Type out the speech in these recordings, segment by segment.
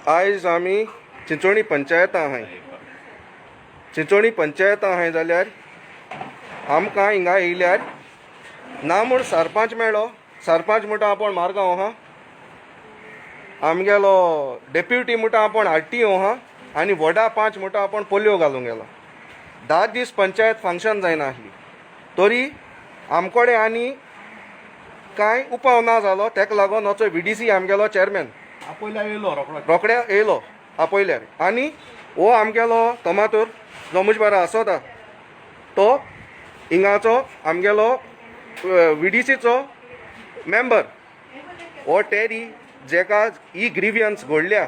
आयज आमी चिंचोणी पंचायत आहाय. चिंचोणी पंचायत आहाय जाल्यार आमकां हिंगा येयल्यार ना म्हूण सरपंच मेळ्ळो. सरपंच म्हणटा आपण मारगांव आहा. आमगेलो डेप्युटी म्हणटा आपण आरटीओ आहा. आनी वडा 5 म्हणटा आपण पोलिओ घालूंक गेला. 10 दीस पंचायत फंक्शन जायना आसली तरी आमकोडे आनी कांय उपाव ना जालो. तेका लागून होचो VDC आमगेलो चेअरमॅन रोखड्या येयलो आपयल्यार. आनी हो आमगेलो तोमातूर जो मुजबारा आसोता तो हिंगाचो आमगेलो VDCचो मेंबर हो टेरी जेका ही ग्रिवियन्स घडल्या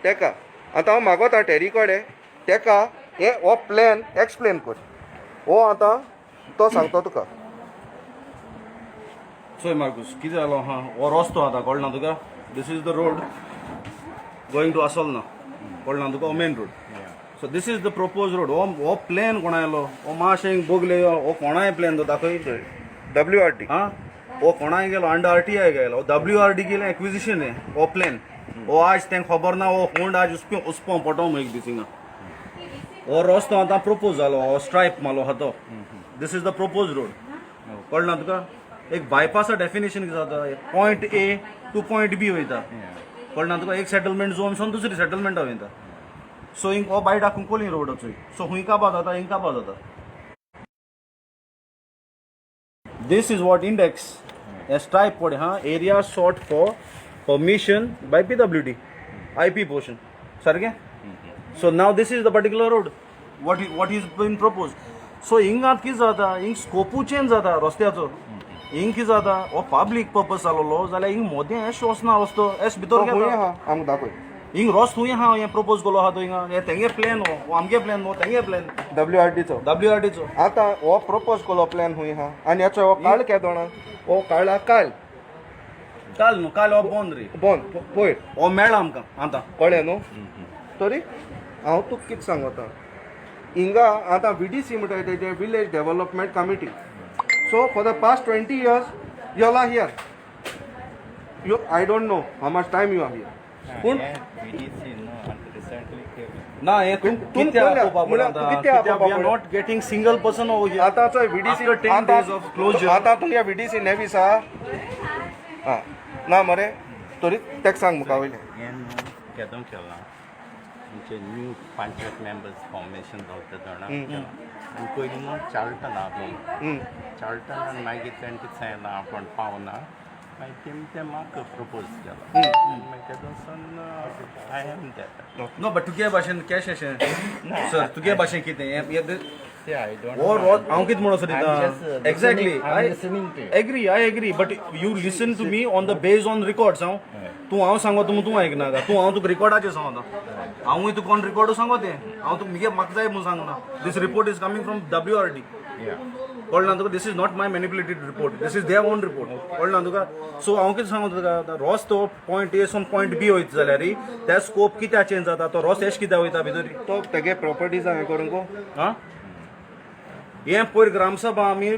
तेका आतां हांव मागोता टेरी कडेन तेका हो प्लॅन एक्सप्लेन कर. हो आतां तो सांगतो तुका. सोय मार्कुस कितें जालो हा हो रस्तो आतां कळना तुका. This is the road going to Assolna कळना तुका. हो main road. So this is the propose road. हो प्लॅन कोणायलो हो मातशें बोगले हो कोणाय प्लॅन तो दाखय. WRT हा हो कोणाय गेलो अंडर RTI गेलो. WRD गेले एक्विजिशन है हो प्लॅन. हो आज तेंक खबर ना हो होंड आज उसपो पटोवंक एक दीस हिंगा. हो रस्तो आतां प्रपोज जालो. हो स्ट्रायप मारलो हा तो. This is the propose road. कळना तुका. एक बायपासा डेफिनेशन कितें जाता point A to point B वयता. कळना तुका. एक सेटलमेंट झोनसून दुसरी सेटलमेंटा वयता. सो हिंग हो बाय डाकून कोलिंग रोड चोय. सो हुंय काबार जाता हिंग काबार जाता. This is what index a stripe पडे हा area sought for permission by PWD IP portion सारकें. So now this is the particular road what is been propose. So हिंगात कितें जाता हिंग स्कोपू चेंज जाता रस्त्याचो. हिंग कितें जाता हो पब्लीक पर्पज जालोलो जाल्यार हिंग मोदें एश वचना रस्तो एश भितर घेता. आमकां दाखय. हिंग रस्तो हुंय हा हें प्रपोज केलो आहा तो हिंगा. हे तेंगे प्लॅन हो आमगे प्लॅन नो तेंगे प्लॅन WRTचो. WRTचो. आतां हो प्रपोज केलो प्लॅन हुंय हा आनी हाचो हो काळ केदोणा हो काळा काल काल न्हू काल हो बंद रे. बंद पयर हो मेळ्ळा आमकां आतां कळ्ळें न्हू. तरी हांव तुका कितें सांगता हिंगा आतां VDC म्हणटा तेजें village development committee. So for the past 20 years you are here. You I don't know how much time you are here. पूण ना हे कित्याक not getting single person over here. आतांचो VDC 10 days of closure. आतां तुमगे VDC नेवीस आहा. हां ना मरे तरी तेका सांग मुका वयलें. केदों केलां म्हणजे न्यू पंचायत मेंबर्स फॉर्मेशन जावता जाणा आनी पयलीं न्हू चार्टन आहा. चार्टनान मागीर तें कितें सांगलां आपण पावना मागीर ते म्हाका प्रपोज केला. मागीर तेदोसन I am that. No but तुगे भाशेन कॅश अशें सर तुगे भाशेन कितें आय डोंट हो रोज हांव कितें म्हणून सोदिता exactly I listening to agree but you listen to me on the base on records. हांव सांगता तूं आयकना का. हांव तुका रिकॉर्डाचेर सांगता. हांवूय तुका ऑन रिकॉर्ड सांगो तें हांव तुका मिगे म्हाका जाय म्हणून सांगना. This report is coming from WRD. कळना तुका. This is not my manipulated report. This is their own report. कळना तुका. सो हांव कितें सांगता तुका रोस तो पॉयंट A सून पॉयंट B वयता जाल्यार त्या स्कोप कित्या चेंज जाता तो रोस एश कित्याक वयता भितर तो तेगे प्रॉपर्टीज हांवें करूंक गो. हां हें पयर ग्रामसभा आमी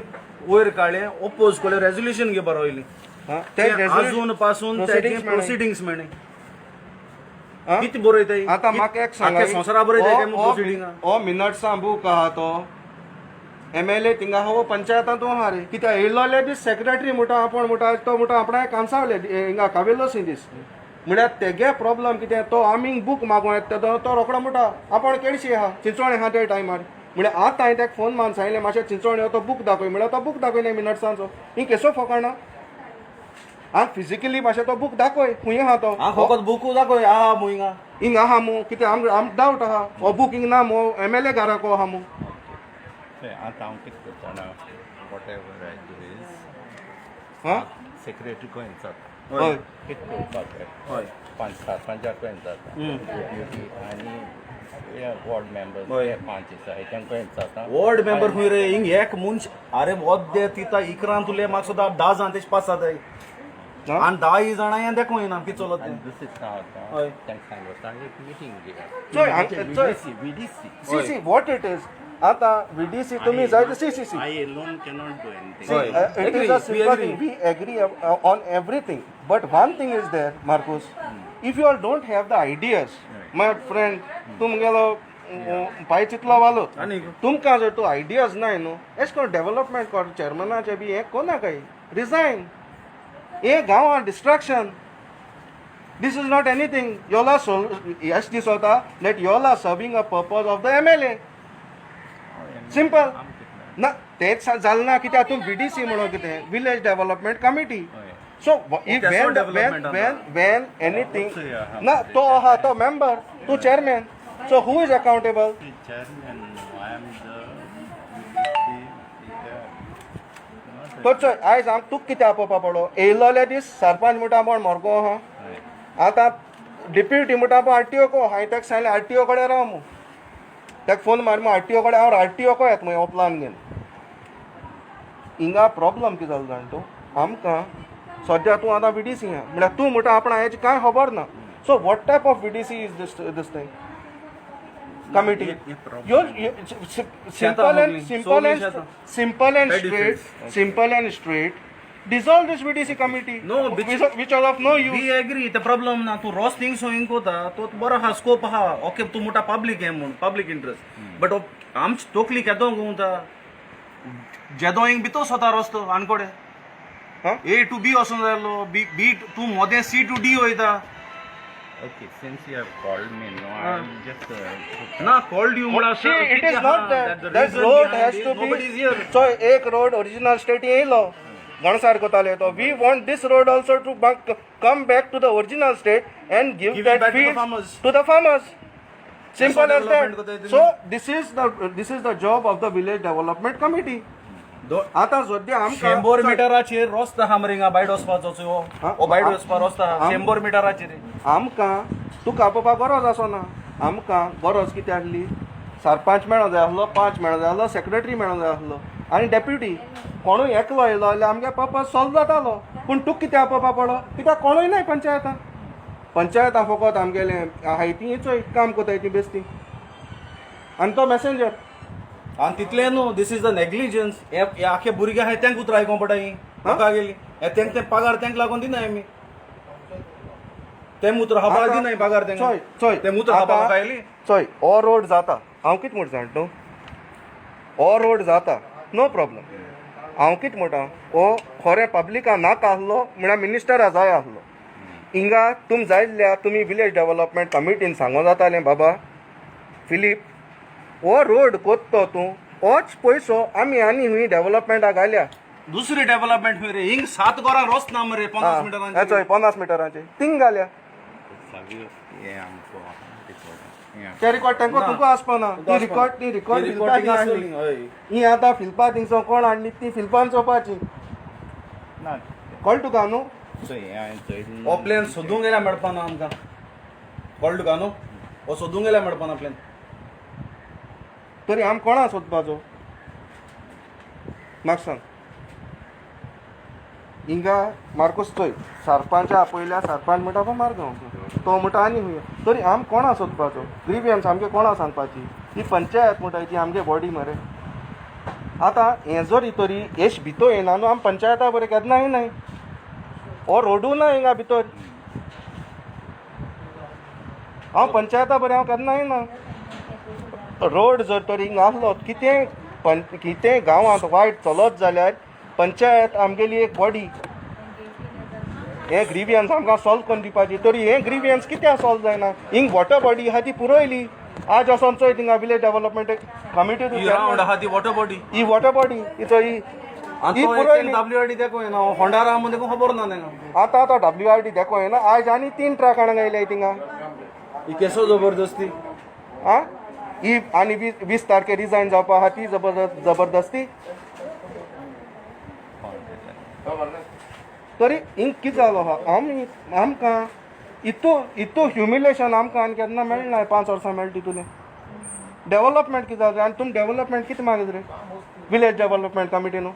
वयर काडलें ओपोज केलें रेजोल्युशन घे बरयलें. अजून पासून प्रोसिडिंग्स मेळ्ळे. कितें बरयताय आतां म्हाका एक सांगा संवसारा बरयताय प्रोसिडिंगा. हो मिनट्सां बूक आहा तो MLA थिंगा हो पंचायतांत आहा रे. कित्याक येयल्लोले दीस सेक्रेटरी म्हणटा आपण म्हणटा तो म्हणटा आपणाय कांसावले हिंगा कावेलो सी दीस म्हळ्यार तेगे प्रॉब्लम कितें तो आमी बूक मागूं येता तो रोखडो म्हणटा आपण केडशी आहा चिंचोणे आहा ते टायमार. म्हळ्यार आतां हांवें ताका फोन मारून सांगलें मातशें चिंचोणे तो बूक दाखय म्हळ्यार तो बूक दाखयलें मिनट्सांचो. ही केसो फकाणा हांव फिजिकली मातशें तो बूक दाखय खूंय आहा तो. हांव फकत बूक दाखय आहा मू हिंगा. हिंग आहा मू कितें आम डावट आहा हो बूक हिंग ना मू MLA घराको आहा मू. आतां हांव कितें करता जाणा what ever I do is हां सेक्रेटरी कडेन जाता. हय कितें करपाक हय सरपंचा कडेन जाता आनी वॉर्ड मेंबर्स हय. 5 आसाय तांकां कडेन जाता. वॉर्ड मेंबर खंय रे हिंग एक मनश अरे वोद दे तिता इकरान तुले म्हाका सुद्दां 10 जाण तेच पास जाताय आनी 10 जाणां हें देखूं येना कितें चलत तें. दुसरें सांगता हय. तांकां सांगता एक मिटींग चोय VDC see what it is आतां VDC तुमी जाय C I alone cannot do anything. it is a simple thing. We agree on everything, but one thing is there, Marcus. If you all don't have the ideas my friend तुमगेलो पांय चितलो वालो आनी तुमकां जर तूं आयडियाज नाय न्हू एश कोन्न डेव्हलपमेंट कर चेअरमनाचें बी हें कोना काय रिजायन हे गांवां distraction This is not anything. You all are yes, this होता that you all are serving a purpose of the MLA. Simple. ना तेच जालें ना कित्याक तूं VDC म्हणून कितें village development committee. So if when anything ना तो आहा तो member तूं chairman. So who is accountable? The chairman, I am तो आयज आम तुका कितें आपोवपा पडो येयलोले दीस सरपंच म्हणटा म्हण मरगो आहा आतां डिप्युटी म्हणटा पळय RTO को हांवें ताका सांगलें RTO कडेन राव मू ताका फोन मार मू RTO कडेन हांव RTO को येता मग ओपलान घेवन हिंगा प्रॉब्लम कितें जालो जाण तूं आमकां सद्या तूं आतां VDC आहा म्हळ्यार तूं म्हणटा आपणा हेजें कांय खबर ना so what type of VDC is this thing committee simple and straight dissolve this VDC committee No, which all of no use we agree ते प्रॉब्लेम ना तू रोज थिंग्स इंकोता तो बरो हा स्कोप हा ओके तू मोठा पब्लिक हे म्हणून पब्लिक इंटरेस्ट बट आमची तोकली केदो गुंता जेदो इंग बितो स्वता रस्तो अनकोडे A to B वचून जालो B तू मोदे C to D वयता okay, since you have called me, no, I'm just ना कॉल्ड यू म्हणा see it is not that road has to be so एक road original state येयलो गणसार कोताले तो we want this road also to come back to the original state and give that field to the farmers simple as that so this is the job of the village development committee आता सध्या आमकां 100 मिटराचेर रस्तो आहा मरे बायड वचपाचो ओ बायड वचपा रस्तो आहा 100 मिटराचेर आमकां तुका आपोवपा गरज आसो ना आमकां गरज कितें आसली सरपंच मेळो जाय आसलो 5 मेळो जाय आसलो सेक्रेटरी मेळो जाय आसलो आनी डेप्युटी कोणूय एकलो येयलो जाल्यार आमगे पर्पज सॉल्व जातालो पूण तुका कितें आपोवपा पडलो कित्याक कोणूय ना पंचायतां फकत आमगेलें हाय ती चोय काम कोताय ती बेस्ती आनी तो मॅसेंजर आनी तितलें न्हू दिस इज द नेग्लिजन्स हे आखे भुरगे आहाय तेंक उतर आयकोंक पडटा ही म्हाका गेली हे तेंक ते पगार तेंक लागून दिनाय आमी ते उतर हाबाळ दिनाय पगार तेंक चोय ते उतर हाबाळ खायली चोय हो रोड जाता हांव कितें म्हूण जाण तूं हो रोड जाता नो प्रॉब्लम हांव कितें म्हणटा हो खरें पब्लिकां नाका आसलो म्हळ्यार मिनिस्टरा जाय आसलो हिंगा तुम जायल्ल्या तुमी विलेज डेव्हलपमेंट कमिटीन सांगो जातालें बाबा फिलीप हो रोड कोत्तो तूं होच पयसो आमी आनी हुंय डेव्हलपमेंटाक घाल्या दुसरी डेव्हलपमेंट मरे हिंग 7 गोरा रस्तो ना मरे 50 मिटरांचे चोय 50 मिटरांचे थिंग घाल्या ते रिकॉर्ड तांकां तुका आसपाना ती रिकॉर्ड ही आतां फिल्पा थिंगसो कोण हाडली ती फिल्पान चोवपाची कळ्ळें तुका न्हू हो प्लॅन सोदूंक गेल्या मेळपाना आमकां कळ्ळें तुका न्हू हो सोदूंक गेल्या मेळपाना प्लॅन तरी आम कोणा सोदपाचो म्हाका सांग हिंगा मार्कोस चोय सरपंचा आपयल्या सरपंच म्हणटा तो मारगांव तो म्हणटा आनी हुंय तरी आम कोणा सोदपाचो ग्रिवियन्स आमगे कोणा सांगपाची ही पंचायत म्हणटा ती आमगे बॉडी मरे आतां हें जर तरी एश भितर येना न्हू आम पंचायता बरें केन्ना येनाय हो रोडू ना हिंगा भितर हांव पंचायता बरें हांव केन्ना येना रोड जर तर हिंगा आसलो कितें गांवांत वायट चलत जाल्यार पंचायत आमगेली एक बॉडी हे ग्रिवियन्स आमकां सॉल्व करून दिवपाची तरी हे ग्रिवियन्स कित्याक सॉल्व जायना हिंग वॉटर बॉडी आहा ती पुरयली आज वचोन चोय थिंगा विलेज डेव्हलपमेंट कमिटी आहा ती वॉटर बॉडी ही वॉटर बॉडी ही पुरयली WRD देखो येना होंडारा मध्ये खबर ना तेंका आतां WRD देखो येना आज आनी 3 ट्रक हांगा गेले थिंगा ही केसो जबरदस्ती आं ही आनी 20 तारखेर रिजायन जावपा आहा ती जबरदस्ती तरी हिंग कितें जालो आहा आमकां इतू ह्युमिलेशन आमकां आनी केन्ना मेळना 5 वर्सां मेळटा तितून डेव्हलपमेंट कितें जालें आनी तुमी डेव्हलपमेंट कितें मागीत रे विलेज डेव्हलपमेंट कमिटी न्हू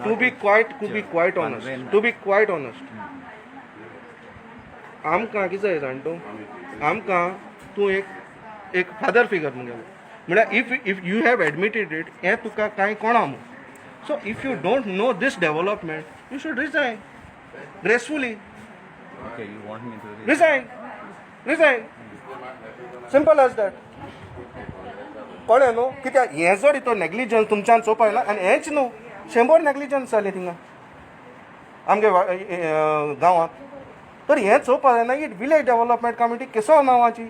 टू बी क्वायट ऑनस्ट आमकां कितें जाय जाण तूं आमकां तूं एक फादर फिगर म्हगेलो म्हळ्यार if you have admitted it हें तुका कांय कोणा So if you don't know this development, you should resign gracefully. Okay, you want me to Resign. Simple as that. कळ्ळें न्हू कित्याक हें जर तो नेग्लिजन्स तुमच्यान चोवपाक आनी हेंच न्हू 100 नेग्लिजन्स जाले थिंगा आमगे गांवांत तर हें चोवपाक जायना ही विलेज डेव्हलपमेंट कमिटी केसो नांवाची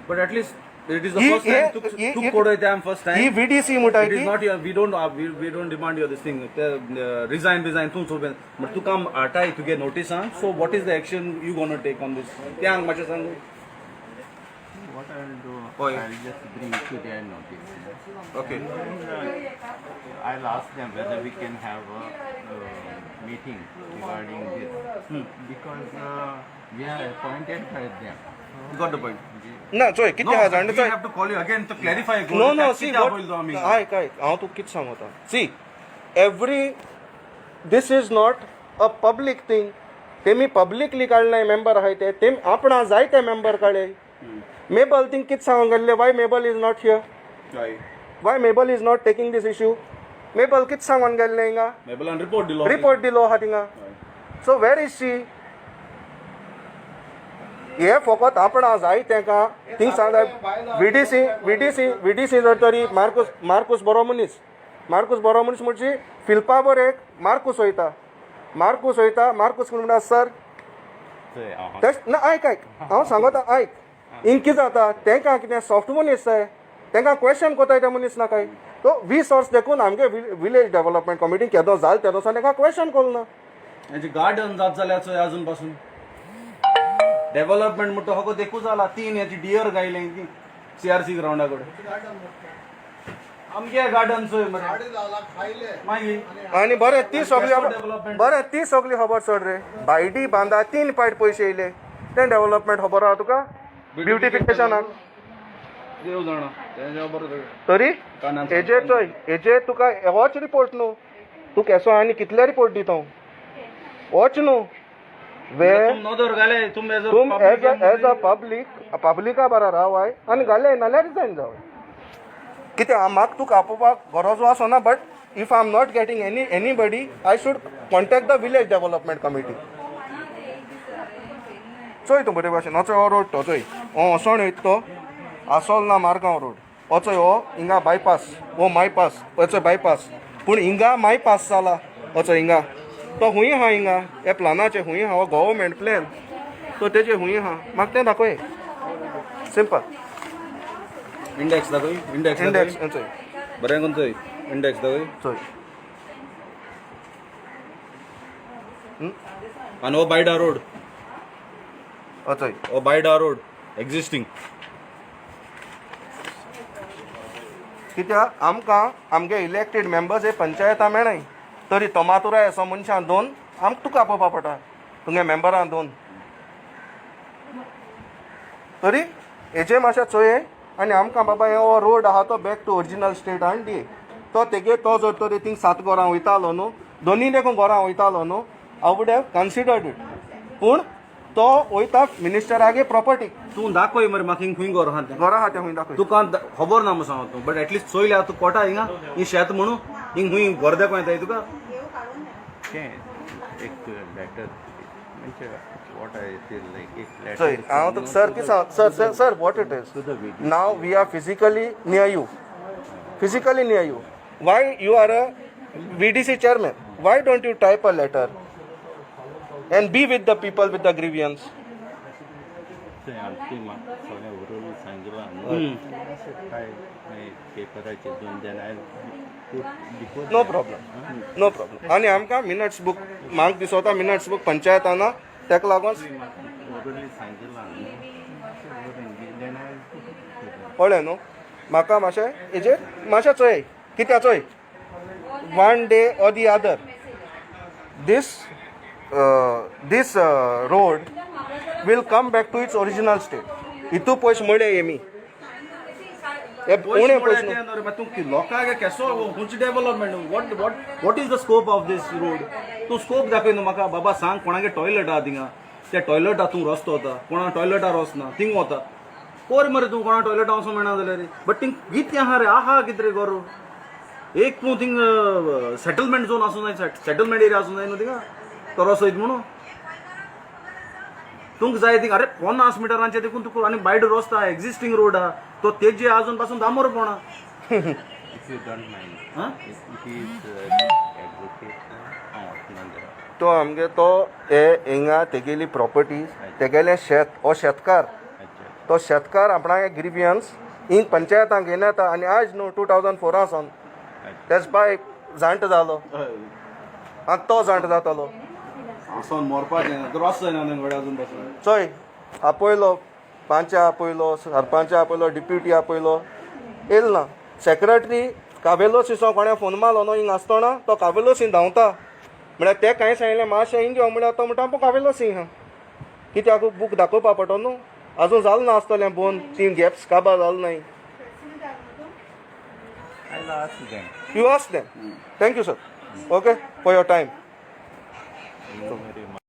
But at least it is the He- first time he- took he- Kodai time first time. He VDC म्हणटाय It is ती not your, we don't demand your this thing. Resign too so but to come atai to get notice on. So what is the action you gonna take on this? Kyang macha sang. What I will do, Oi. I'll just bring to their notice. Okay. I'll ask them whether we can have a meeting regarding this. Because we are appointed by them. You got the point. ना चोय कितें No, आहा but जाण we have to call you again to clarify. No, see what बोलतो आम्ही. आयक हांव तुका कितें सांगता see every this is not a public thing तेमी पब्लिकली काडले मेंबर आहाय ते आपणा जायते मेंबर काडले मेबल थिंग कितें सांगूंक गेल्ले why Mabel is not here Right. Why Mabel is not taking this issue Mabel कितें सांगून गेल्ले हिंगा Maybe on report the law. Report दिलो आहा थिंगा सो वेर इज शी हे फकत आपण जाय तेका थिंग सांगता VDC जर तरी मार्कूस बरो मनीस म्हणजे फिल्पा बर एक मार्कूस वयता मार्कूस म्हणटा सर ना आयक हांव सांगता आयक हिंग कितें जाता तेंकां कितें सॉफ्ट मनीस जाय तेंकां क्वेश्चन कोताय ते मनीस ना काय तो 20 वर्स देखून आमगे विलेज डेव्हलपमेंट कमिटी केदो जाल तेदो तेंकां क्वेश्चन कोन्ना याचे गार्डन जात जाल्याचो अजून पासून डेव्हलपमेंट म्हणतो हो देखू जाला 3 याची डियर गायले CRC ग्राउंडा कडे आमगे गार्डन सोय मागीर आणि बरें ती सगळी खबर चड रे भायडी बांदा 3 पायट पयशे येयले तें डेव्हलपमेंट खबर आहा तुका ब्युटिफिकेशनाक देव जाणा तेच्या बरोबर तरी हेजे तुका होच रिपोर्ट न्हू तू केसो आनी कितले रिपोर्ट दिता होच न्हू तुम नोदर गाले तुम एज अ पब्लिका बरा रावाय आनी घाले नाल्यार रिजायन जावय कितें म्हाका तुका आपोवपाक गरजो आसो ना but if I am not getting anybody I should contact the village development committee चोय तूं बरे भाशेन वचय हो रोड तो चोय हो असोण येत तो आसोल ना मारगांव रोड वचय हो हिंगा बायपास हो मायपास वचय बायपास पूण हिंगा मायपास जाला वचय हिंगा तो हूंय आहा हिंगा हे प्लानाचे हूंय आहा हो गव्हर्मेंट प्लॅन तो तेजे हूंय आहा म्हाका तें दाखय सिंपल इंडेक्स दाखय इंडेक्स चोय बरें कोण चोय इंडेक्स दाखय चोय आणि हो बायडा रोड वचय हो बायडा रोड एक्झिस्टिंग कित्याक आमकां आमगे इलेक्टेड मेंबर्स हे पंचायता मेळ्ळाय तरी तोमातुराय असो मनशां 2 आमकां तुका आपोवपा पडटा तुगे मेंबरां 2 तरी हेजे मातशें चोये आनी आमकां बाबा हो रोड आहा तो बॅक टू ओरिजिनल स्टेट हाडून दी तो तेगे तो जर तरी थिंग 7 घरां वयतालो न्हू दोनी देखून घरां वयतालो न्हू I would have considered it पूण तो वयता मिनिस्टरागे प्रॉपर्टी तूं दाखय मरे म्हाका हिंग खंय घरां आहा घरां आहा तें खंय दाखय तुका खबर ना सांग तूं बट एटलीस्ट चोयल्या तूं कोटा हिंगा ही शेत म्हणून हिंग खंय घर देखून येता तुका एक लेटर म्हणजे what I feel like एक letter चोय हांव तुका सर कितें सांग sir what it is now we are physically near you why you are a VDC chairman why don't you type a letter and be with the people with the grievance आणखी सगळ्या उरवून सांगितलं काय पेपराचे 2 दिन आहे no problem आनी आमकां minutes book म्हाका दिसता मिनट्स बूक पंचायताना तेका लागून उरवली सांगितलं कळ्ळें न्हू म्हाका मातशें हेजेर मातशें चोय कित्या चोय one day or the other this road will come back to its original state हितू पयशे म्हळे येमी हे उणे पयशे लोकांक केसो खंयची development what is the scope of this road तूं स्कोप दाखय न्हू म्हाका बाबा सांग कोणागे टॉयलेट आहा थिंगा त्या टॉयलेटा तूं रस्तो वता कोणा टॉयलेटार वचना थिंग वता कोर मरे तूं कोणा टॉयलेटा वचूंक मेळना जाल्यार बट थिंग कितें आहा रे आहा कितें रे गरो एक पूण थिंग सेटलमेंट झोन आसूं जाय सेटलमेंट एरिया आसूं जाय न्हू थिंगा तो रस्तो वयता म्हणून तुमकां जाय थिंग अरे 50 मिटरांचे देखून तुका आनी बायड रस्तो आहा एक्झिस्टींग रोड आहा तो तेजे आजून पासून दामोरपणा If you don't mind, Huh? if he is advocate, तो आमगे तो हे हिंगा तेगेली प्रॉपर्टी तेगेलें शेत हो शेतकार तो शेतकार आपणाक एक ग्रिवियन्स हिंग पंचायतांक घेवन येता आनी आज न्हू 2004 सावन तेज बाय जाणटो जालो आनी तो जाणटो जातालो आसोन मरपाचें रस्तो जायना न्हू गड्या आजून पासून चोय आपयलो पांचा आपयलो सरपंचा आपयलो डिप्युटी आपयलो येयल ना सेक्रेटरी काबेलो सिसो कोणें फोन मारलो न्हू हिंग आसतना तो काबेलो सी धांवता म्हळ्यार ते कांय सांगलें मातशें हिंग यो म्हळ्यार तो म्हणटा काबेलो सी हा कित्याक बूक दाखोवपा पडटो न्हू आजून जालें नासतलें 2-3 गॅप्स काबार जालें नाय I'll ask them. You ask them thank you sir okay for your time Thank you very much.